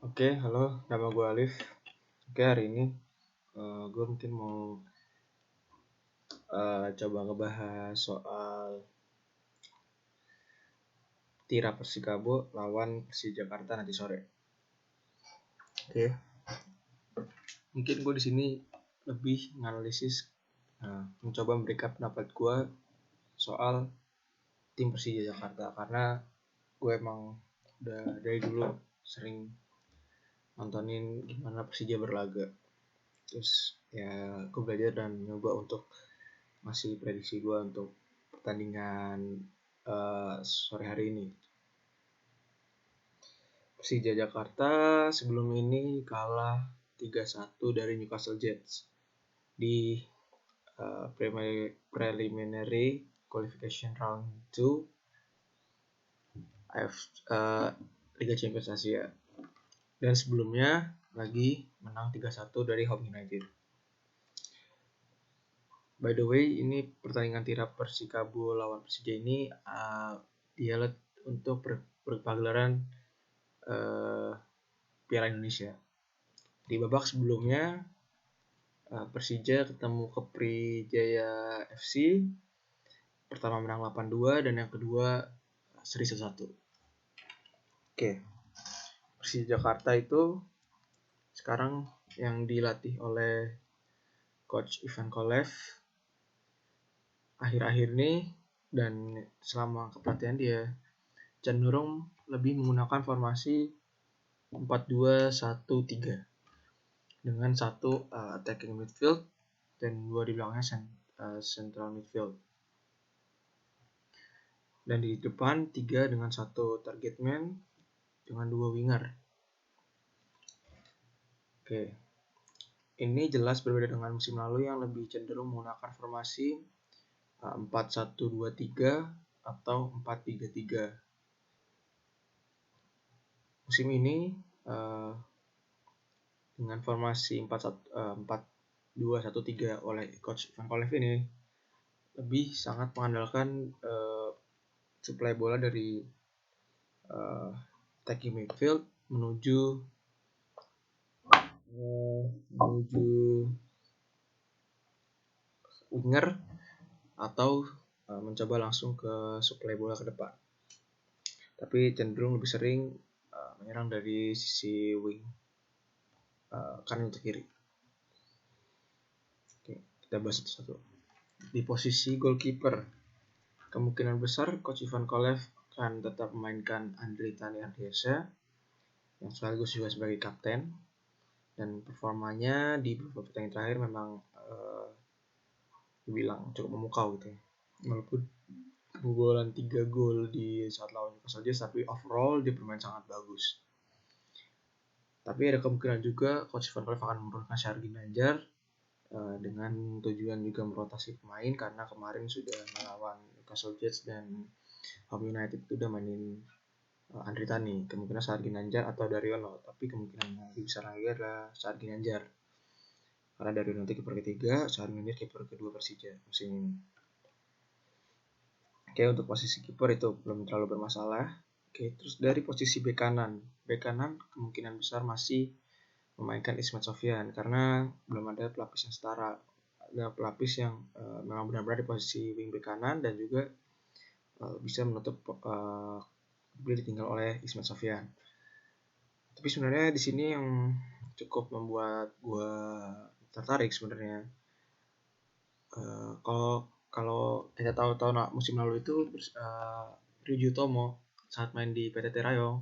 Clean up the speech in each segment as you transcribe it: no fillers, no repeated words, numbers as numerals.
Oke, halo, nama gue Alif. Oke, hari ini gue mungkin mau coba ngebahas soal Tira Persikabo lawan Persija Jakarta nanti sore. Oke, mungkin gue di sini lebih menganalisis, mencoba memberikan pendapat gue soal tim Persija Jakarta karena gue emang udah dari dulu sering nontonin gimana Persija berlaga. Terus ya gue belajar dan nyoba untuk masih prediksi gue untuk pertandingan sore hari ini. Persija Jakarta sebelum ini kalah 3-1 dari Newcastle Jets di preliminary qualification round 2 Liga Champions Asia. Dan sebelumnya lagi menang 3-1 dari Home United. By the way, ini pertandingan Tira Persikabo lawan Persija ini dihelat untuk perpagelaran Piala Indonesia. Di babak sebelumnya Persija ketemu Keprijaya FC. Pertama menang 8-2 dan yang kedua seri 1-1. Oke. Persija Jakarta itu sekarang yang dilatih oleh Coach Ivan Kolev akhir-akhir ini dan selama kepelatihan dia cenderung lebih menggunakan formasi 4-2-1-3 dengan satu attacking midfield dan dua di belakangnya central midfield. Dan di depan 3 dengan satu target man dengan 2 winger. Oke. Ini jelas berbeda dengan musim lalu yang lebih cenderung menggunakan formasi 4-1-2-3 atau 4-3-3. Musim ini dengan formasi 4-2-1-3 oleh Coach Ivan Kolev ini lebih sangat mengandalkan suplai bola dari attacking midfield menuju winger atau mencoba langsung ke suplai bola ke depan. Tapi cenderung lebih sering menyerang dari sisi wing kanan atau kiri. Oke, kita bahas satu-satu. Di posisi goalkeeper, kemungkinan besar Coach Ivan Kolev akan tetap memainkan Andri Tani Ardiansyah yang sekaligus juga sebagai kapten, dan performanya di beberapa pertandingan terakhir memang dibilang cukup memukau gitu ya. Walaupun kebobolan 3 gol di saat lawan Newcastle Jets, tapi overall dia bermain sangat bagus. Tapi ada kemungkinan juga Coach Ivan Kolev akan menurunkan Syahar Ginanjar dengan tujuan juga merotasi pemain karena kemarin sudah melawan Newcastle Jets dan Home United itu udah mainin Andri Tani. Kemungkinan Syahar Ginanjar atau Daryono, tapi kemungkinan lebih besar lagi adalah Syahar Ginanjar karena Daryono itu kiper ketiga, Syahar Ginanjar kiper kedua Persija musim ini. Oke, untuk posisi kiper itu belum terlalu bermasalah. Oke, terus dari posisi bek kanan kemungkinan besar masih memainkan Ismet Sofyan karena belum ada pelapis yang setara. Ada pelapis yang memang benar-benar di posisi wing bek kanan dan juga bisa menutup bila ditinggal oleh Ismet Sofyan. Tapi sebenarnya di sini yang cukup membuat gue tertarik sebenarnya. Kalau kita tahu musim lalu itu Ryuji Utomo saat main di PTT Rayong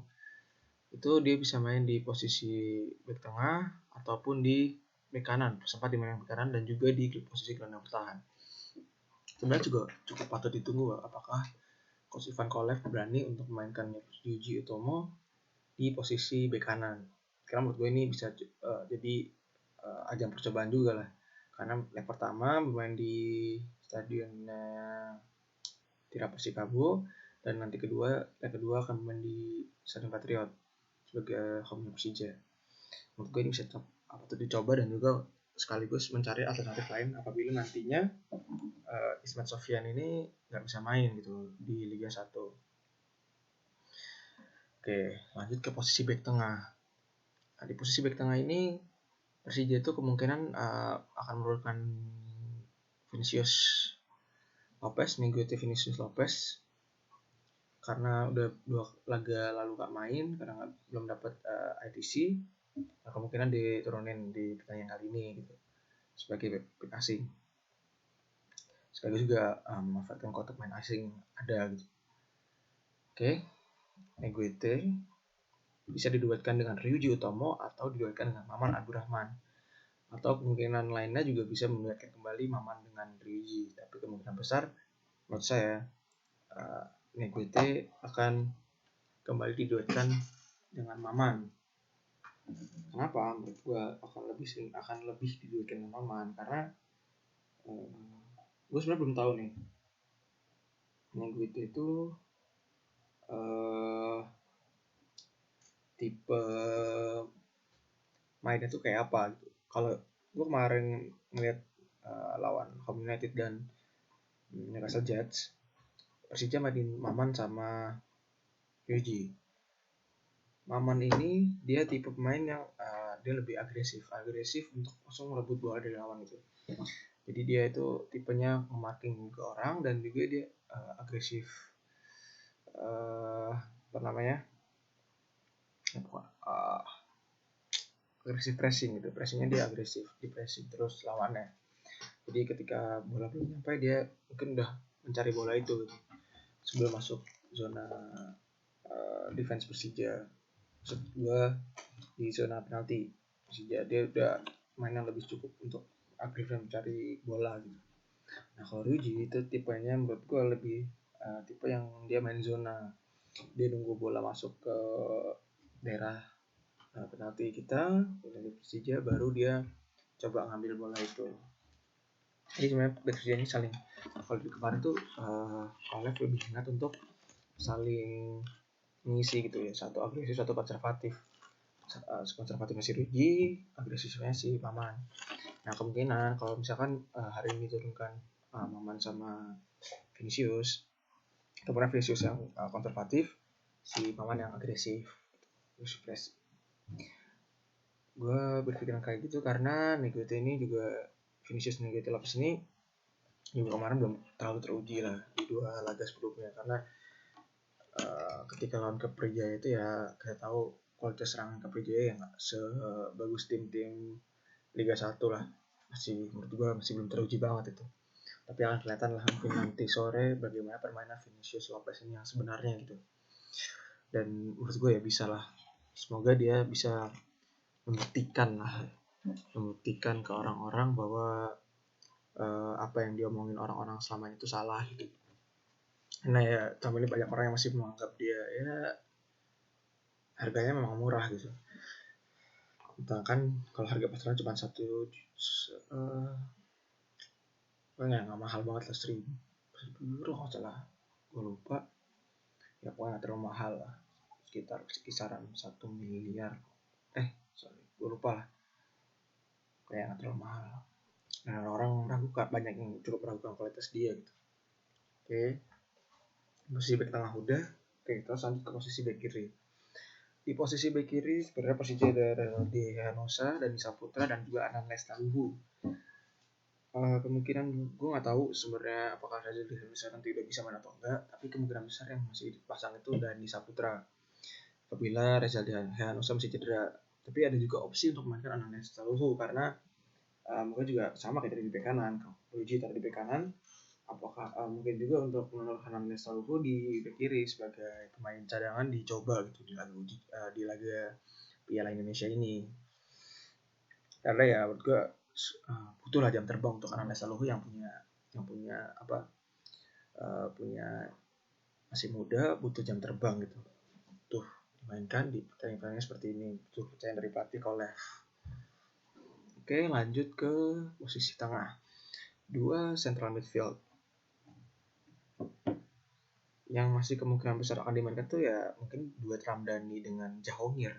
itu dia bisa main di posisi bek tengah ataupun di bek kanan, sempat di bek kanan dan juga di posisi gelandang bertahan. Sebenarnya juga cukup patut ditunggu apakah Coach Ivan Kolev berani untuk memainkan Ryuji Utomo di posisi bek kanan. Karena menurut gue ini bisa jadi ajang percobaan juga lah. Karena leg pertama bermain di stadion Tira Persikabo dan nanti leg kedua akan bermain di Stadion Patriot sebagai home Persija. Menurut gue ini bisa patut dicoba dan juga sekaligus mencari alternatif lain apabila nantinya Ismet Sofyan ini nggak bisa main gitu di Liga 1. Oke, lanjut ke posisi bek tengah. Nah, di posisi bek tengah ini Persija itu kemungkinan akan menurunkan Vinicius Vinicius Lopez karena udah 2 laga lalu gak main karena belum dapat ITC. Nah, kemungkinan diturunin di pertandingan kali ini gitu sebagai bek asing. Sekaligus juga memanfaatkan kotak main asing ada gitu. Oke, Neguete bisa diduetkan dengan Ryuji Utomo atau diduetkan dengan Maman Abdurrahman. Atau kemungkinan lainnya juga bisa menduetkan kembali Maman dengan Ryuji. Tapi kemungkinan besar menurut saya Neguete akan kembali diduetkan dengan Maman. Kenapa? Menurut gue akan lebih diduetkan dengan Maman karena gue sebenarnya belum tahu nih Neguete itu tipe mainnya tuh kayak apa gitu. Kalau gue kemarin ngeliat lawan Home United dan Newcastle Jets, Persija mainin Maman sama Ryuji. Maman ini dia tipe pemain yang dia lebih agresif untuk langsung merebut bola dari lawan gitu. Jadi dia itu tipenya memarking ke orang dan juga dia agresif agresif pressing gitu. Pressingnya dia agresif, di pressing terus lawannya. Jadi ketika bola belum sampai dia mungkin udah mencari bola itu gitu. Sebelum masuk zona defense Persija. Maksud gue di zona penalti Persija dia udah main yang lebih cukup untuk agresif mencari bola gitu. Nah kalau Ryuji itu tipenya menurut gue lebih tipe yang dia main zona, dia nunggu bola masuk ke daerah penalti kita, penalti Persija, baru dia coba ngambil bola itu. Jadi sebenarnya Persija ini saling, kalau di kemarin tuh Oleh lebih ingat untuk saling mengisi gitu ya, satu agresif satu konservatif. Konservatifnya si Ryuji, agresifnya si Maman. Nah kemungkinan kalau misalkan hari ini turunkan Maman sama Vinicius, kemudian Vinicius yang konservatif, si Maman yang agresif. Gue berpikiran kayak gitu karena Neguete ini juga Vinicius Neguete Lopez ini juga kemarin belum terlalu teruji lah di 2 laga sebelumnya karena ketika lawan Persija itu ya kita tahu kualitas serangan Persija ya nggak sebagus tim-tim Liga 1 lah, masih menurut gue masih belum teruji banget itu. Tapi akan kelihatan lah mungkin nanti sore bagaimana permainan Vinicius Lopez ini yang sebenarnya gitu. Dan menurut gue ya bisa lah, semoga dia bisa membuktikan ke orang-orang bahwa apa yang diomongin orang-orang selama itu salah gitu. Nah ya tambah ini banyak orang yang masih menganggap dia ya harganya memang murah gitu. Bahkan kalau harga pasaran cuma nggak mahal banget lah, 1.000 euro kalau salah, gue lupa ya, pokoknya nggak terlalu mahal lah, sekitar kisaran 1 miliar, gue lupa lah, kayak nggak terlalu mahal. Nah orang banyak yang cukup meragukan kualitas dia gitu. Oke, posisi bek tengah udah. Oke, terus lanjut ke posisi bek kiri. Di posisi bek kiri sebenarnya Persija ada Renaldi Hanosa, Dani Saputra, dan juga Anang Lestaluhu. Kemungkinan gue nggak tahu sebenarnya apakah Renaldi Hanosa nanti udah bisa main atau enggak, tapi kemungkinan besar yang masih dipasang itu Dani Saputra apabila Renaldi Hanosa masih cedera. Tapi ada juga opsi untuk memainkan Anang Lestaluhu karena mungkin juga sama kayak tadi di bek kanan, Ryuji tadi di bek kanan, apakah mungkin juga untuk menurunkan Anang Lestaluhu di bek kiri sebagai pemain cadangan dicoba gitu di laga Piala Indonesia ini. Karena ya menurut gue butuh lah jam terbang untuk Anang Lestaluhu yang punya masih muda, butuh jam terbang gitu. Tuh dimainkan di pertandingan seperti ini, butuh kepercayaan dari pelatih Kolev. Oke, lanjut ke posisi tengah. 2 central midfield yang masih kemungkinan besar akan dimainkan tuh ya mungkin duet Ramdhani dengan Jahongir.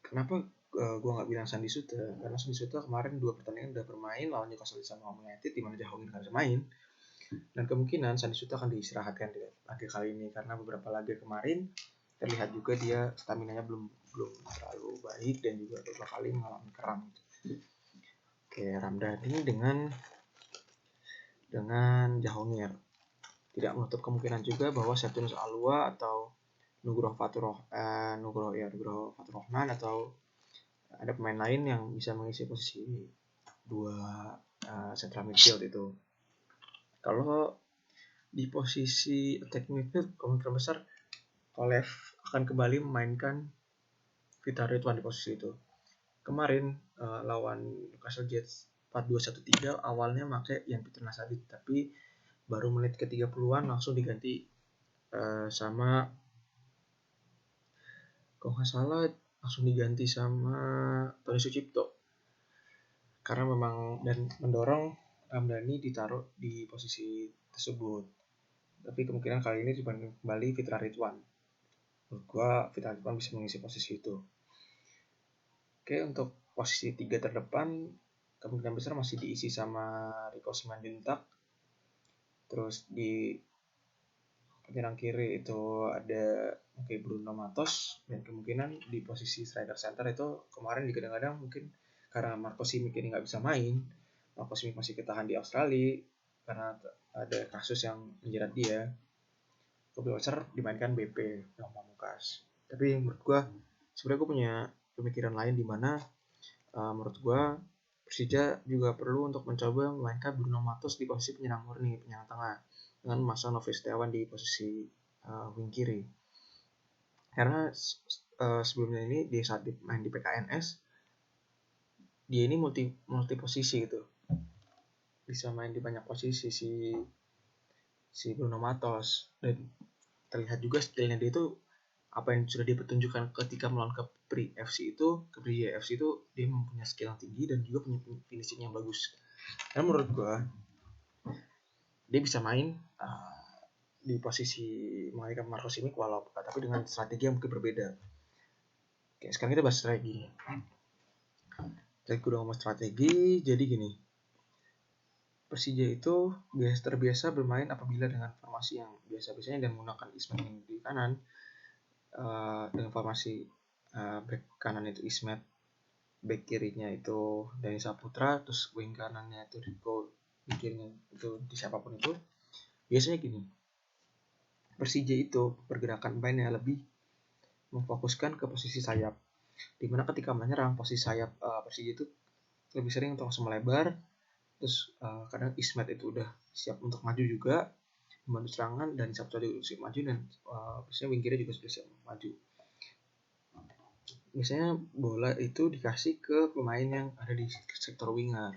Kenapa gue nggak bilang Sandi Suta? Karena Sandi Suta kemarin 2 pertandingan udah bermain lawan Newcastle sama United di mana Jahongir nggak bisa main. Dan kemungkinan Sandi Suta akan diistirahatkan di laga kali ini karena beberapa laga kemarin terlihat juga dia staminanya belum belum terlalu baik dan juga beberapa kali mengalami kram. Oke, Ramdhani dengan Jahongir. Tidak menutup kemungkinan juga bahwa Septinus Alua atau Nugroho Fatur Rahman atau ada pemain lain yang bisa mengisi posisi dua central midfield itu. Kalau di posisi attacking midfield, kemungkinan besar Kolev akan kembali memainkan Vitar Ridwan di posisi itu. Kemarin lawan Newcastle Jets 4-2-1-3 awalnya pakai Jan Peter Nasadit, tapi baru menit ke-30-an langsung diganti sama, kalau nggak salah langsung diganti sama Tony Sucipto, karena memang dan mendorong Ramdhani ditaruh di posisi tersebut. Tapi kemungkinan kali ini kembali Fitra Ridwan. Menurut gua Fitra Ridwan bisa mengisi posisi itu. Oke, untuk posisi 3 terdepan kemungkinan besar masih diisi sama Rico Simanjuntak. Terus di penyerang kiri itu ada Bruno Matos, dan kemungkinan di posisi striker center itu kemarin kadang-kadang mungkin karena Marco Simic ini nggak bisa main, Marco Simic masih ketahan di Australia karena ada kasus yang menjerat dia, kemungkinan besar dimainkan BP yang Pamungkas. Tapi menurut gue sebenarnya gue punya pemikiran lain di mana menurut gue Persija juga perlu untuk mencoba memainkan Bruno Matos di posisi penyerang murni, penyerang tengah, dengan memasang Novi Setiawan di posisi wing kiri. Karena sebelumnya ini di saat main di PKNS dia ini multi posisi gitu, bisa main di banyak posisi si Bruno Matos, dan terlihat juga skillnya dia itu apa yang sudah dipertunjukkan ketika melawan Kepri FC itu dia mempunyai skill yang tinggi dan juga punya finishing yang bagus. Karena menurut gua dia bisa main di posisi menggantikan Marco Simic tapi dengan strategi yang mungkin berbeda. Oke, sekarang kita bahas strategi. Jadi gue udah ngomong strategi, jadi gini. Persija itu terbiasa bermain apabila dengan formasi yang biasa-biasanya dan menggunakan Ismet yang di kanan, dengan formasi back kanan itu Ismet, back kirinya itu Dani Saputra, terus wing kanannya itu Rico, wing kirinya itu di siapapun itu. Biasanya gini, Persija itu pergerakan mainnya lebih memfokuskan ke posisi sayap, dimana ketika menyerang posisi sayap Persija itu lebih sering untuk langsung melebar. Terus kadang Ismet itu udah siap untuk maju juga membantu serangan, dan Sabtu juga siap maju, dan biasanya wing kiri juga sudah siap maju. Biasanya bola itu dikasih ke pemain yang ada di sektor winger,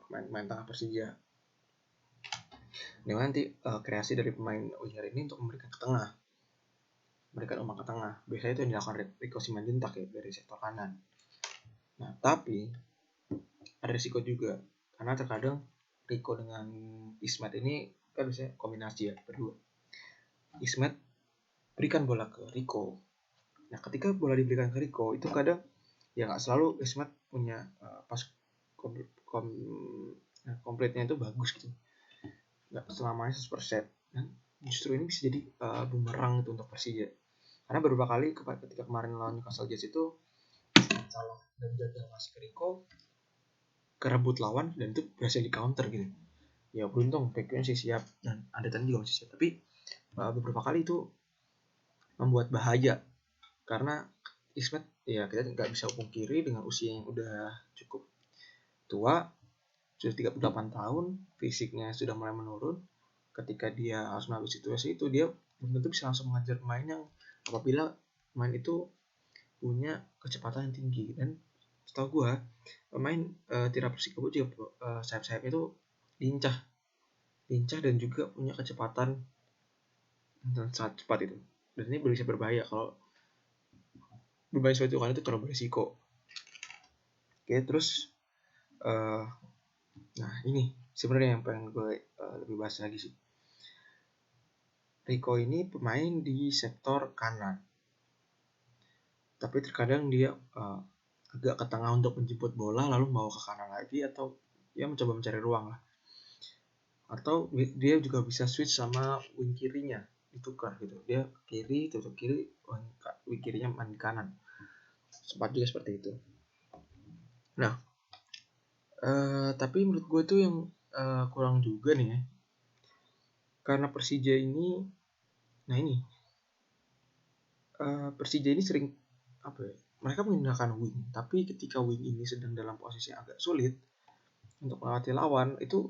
pemain tengah Persija. Nah, nanti kreasi dari pemain winger ini untuk memberikan ke tengah, memberikan umpan ke tengah. Biasanya itu yang dilakukan Rico Simanjuntak ya dari sektor kanan. Nah, tapi ada risiko juga, karena terkadang Rico dengan Ismet ini kan biasanya kombinasi ya berdua. Ismet berikan bola ke Rico. Nah, ketika bola diberikan ke Rico itu kadang ya nggak selalu Ismet punya pas komplitnya itu bagus gitu, nggak selamanya 100%. Dan justru ini bisa jadi bumerang itu untuk Persija, karena beberapa kali ketika kemarin lawan Newcastle Jets itu salah dan gagal masih ke Rico, kerebut lawan, dan itu berhasil di counter gitu. Ya beruntung backnya sih siap dan Anderton juga masih siap, tapi beberapa kali itu membuat bahaya karena Ismet ya kita nggak bisa pungkiri dengan usia yang udah cukup tua, sudah 38 tahun, fisiknya sudah mulai menurun. Ketika dia harus mengambil situasi itu, dia belum tentu bisa langsung mengajar pemain yang apabila pemain itu punya kecepatan yang tinggi. Dan setahu gue pemain Tira Persikabo juga sayap-sayapnya itu lincah dan juga punya kecepatan dan sangat cepat itu, dan ini bisa berbahaya kalau bermain seperti itu, karena itu terlalu berisiko. Oke, terus nah ini sebenarnya yang pengen gue lebih bahas lagi sih. Rico ini pemain di sektor kanan, tapi terkadang dia agak ke tengah untuk menjemput bola lalu bawa ke kanan lagi, atau dia mencoba mencari ruang lah, atau dia juga bisa switch sama wing kirinya, ditukar gitu, dia kiri tutup kiri, wing kirinya main di kanan. Sempat juga seperti itu. Nah, tapi menurut gue tuh yang kurang juga nih ya, karena Persija ini, Persija ini sering mereka menggunakan wing, tapi ketika wing ini sedang dalam posisi agak sulit untuk melewati lawan, itu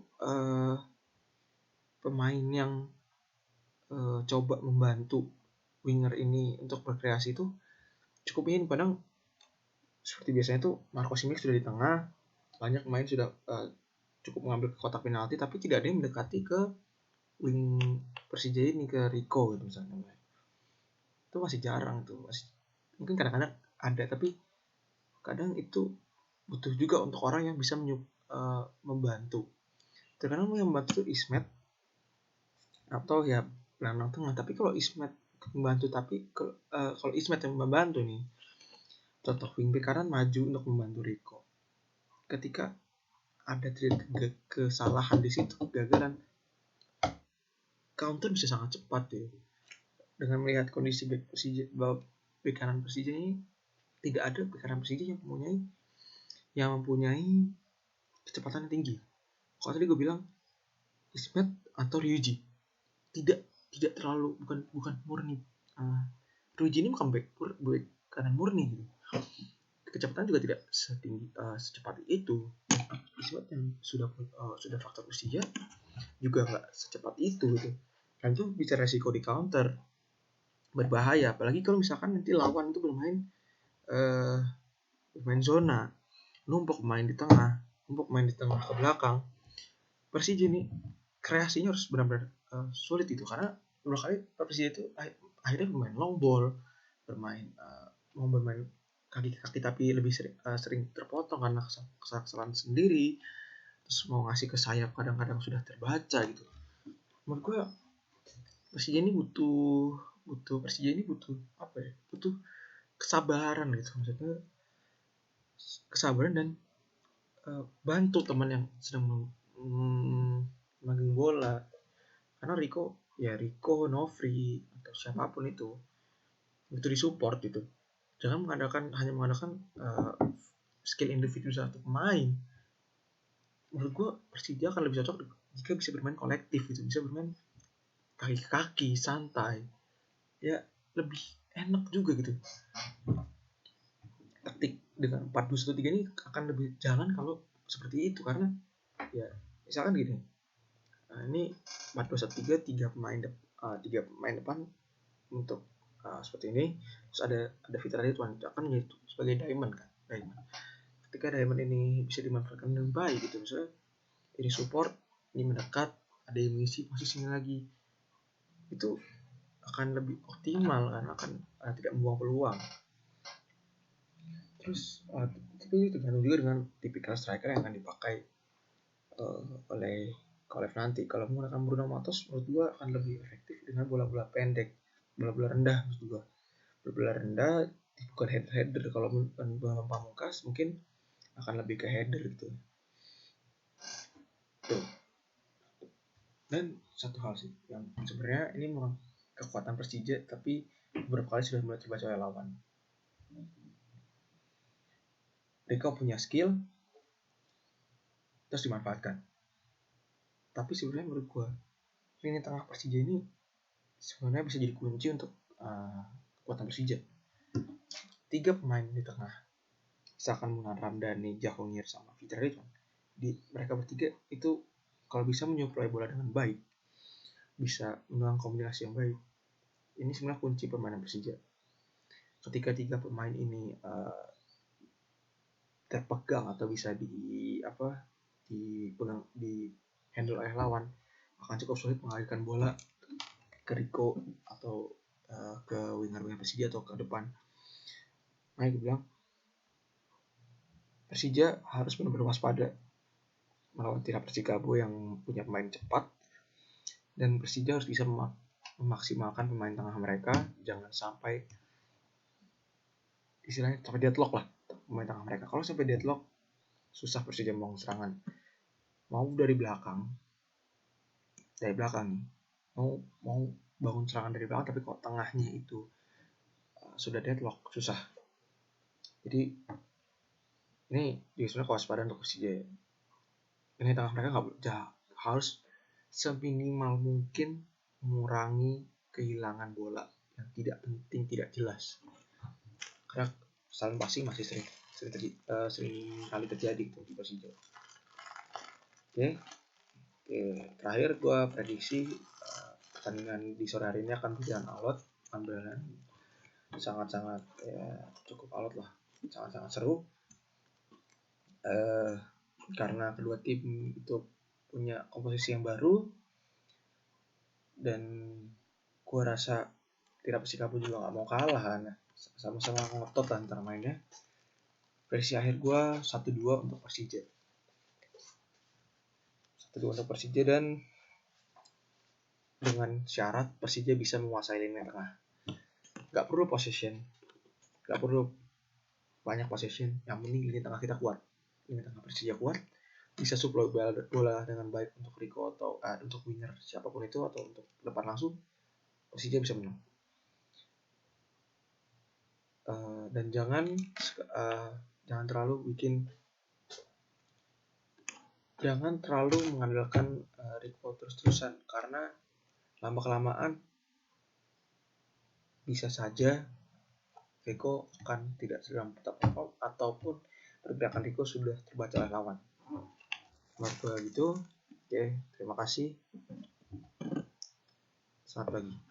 pemain yang coba membantu winger ini untuk berkreasi itu cukup minim. Padahal seperti biasanya tuh Marco Simic sudah di tengah, banyak pemain sudah cukup mengambil ke kotak penalti, tapi tidak ada yang mendekati ke wing Persija ini, ke Rico gitu misalnya. Itu masih jarang tuh, mungkin kadang-kadang ada, tapi kadang itu butuh juga untuk orang yang bisa membantu. Terkadang yang membantu itu Ismet atau ya gelandang tengah. Tapi kalau Ismet membantu, kalau Ismet yang membantu nih, contoh wingback kanan maju untuk membantu Rico, ketika ada kesalahan di situ, kegagalan, counter bisa sangat cepat ya. Dengan melihat kondisi back kanan Persija ini, tidak ada back kanan Persija yang mempunyai kecepatan yang tinggi. Kalau tadi gue bilang Ismet atau Ryuji, tidak terlalu, bukan murni. Ryuji ini bukan back kanan murni gitu. Kecepatan juga tidak setinggi secepat itu. Ismet yang sudah faktor usia juga nggak secepat itu gitu. Dan itu bisa resiko di counter, berbahaya. Apalagi kalau misalkan nanti lawan itu bermain zona, numpuk main di tengah ke belakang. Persija ini kreasinya harus benar-benar sulit itu, karena beberapa kali Persija itu akhirnya bermain long ball, mau bermain kaki tapi lebih sering terpotong karena kesalahan sendiri, terus mau ngasih ke sayap kadang-kadang sudah terbaca gitu. Menurut gue Persija ini butuh butuh kesabaran gitu, maksudnya kesabaran dan bantu teman yang sedang memegang bola. Karena Rico, Novri atau siapapun itu disupport gitu. Jangan hanya mengandalkan skill individu satu pemain. Menurut gue Persija akan lebih cocok jika bisa bermain kolektif gitu, bisa bermain kaki ke kaki, santai, ya lebih enak juga gitu. Taktik dengan 4-2-1-3 ini akan lebih jalan kalau seperti itu, karena ya misalkan gini, ini 4-2-1-3, 3 pemain depan untuk seperti ini, terus ada Fitra Ridwan akan menjadi sebagai diamond. Ketika diamond ini bisa dimanfaatkan dengan baik gitu, misalnya ini support, ini mendekat, ada yang mengisi posisinya lagi, itu akan lebih optimal kan, akan tidak membuang peluang. Terus tapi itu tergantung juga dengan tipikal striker yang akan dipakai oleh Kolev nanti. Kalau menggunakan Bruno Matos, menurut gua akan lebih efektif dengan bola-bola pendek, bola-bola rendah maksud gua. Bola rendah, bukan header. Kalau bola Pamungkas mungkin akan lebih ke header gitu. Tuh. Dan satu hal sih yang sebenarnya ini memang kekuatan Persija, tapi beberapa kali sudah mulai terbaca oleh lawan. Rico punya skill, terus dimanfaatkan. Tapi sebenarnya menurut gue, lini tengah Persija ini sebenarnya bisa jadi kunci untuk kekuatan Persija. 3 pemain di tengah, misalkan Munan Ramdhani, Jahongir, sama Fitra Ridwan, mereka bertiga itu kalau bisa menyuplai bola dengan baik, bisa menuang kombinasi yang baik, ini sebenarnya kunci permainan Persija. Ketika 3 pemain ini terpegang atau bisa di handle oleh lawan, akan cukup sulit mengalihkan bola ke Rico atau ke winger Persija atau ke depan. Makanya gue bilang Persija harus benar-benar waspada melawan Tira Persikabo yang punya pemain cepat, dan Persija harus bisa memaksimalkan pemain tengah mereka, jangan sampai istilahnya sampai deadlock lah pemain tengah mereka. Kalau sampai deadlock, susah Persija membangun serangan. Mau dari belakang mau bangun serangan dari belakang, tapi kok tengahnya itu sudah deadlock, susah. Jadi ini sebenarnya kewaspadaan untuk Persija ya. Ini tengah mereka harus seminimal mungkin mengurangi kehilangan bola yang tidak penting, tidak jelas. Karena saling passing masih sering kali terjadi di Persija. Oke, terakhir gue prediksi pertandingan di sore hari ini akan berjalan alot, akan berjalan sangat-sangat cukup alot lah, sangat-sangat seru. Karena kedua tim itu punya komposisi yang baru, dan gue rasa Tira Persikabo juga nggak mau kalah kan, sama-sama ngotot antara mainnya. Versi akhir gue 1-2 untuk Persija. 1-2 untuk Persija, dan dengan syarat Persija bisa menguasai lini tengah. Gak perlu possession, gak perlu banyak possession, yang penting lini tengah kita kuat. Lini tengah Persija kuat, bisa supply bola dengan baik untuk Rico atau untuk winger siapapun itu, atau untuk depan langsung, Persija bisa menang. Dan jangan terlalu mengandalkan Rico terus-terusan, karena lama-kelamaan bisa saja Rico akan tidak sedang tetap perform, ataupun pergerakan Rico sudah terbaca oleh lawan. Menurut gue gitu. Oke, terima kasih. Selamat pagi.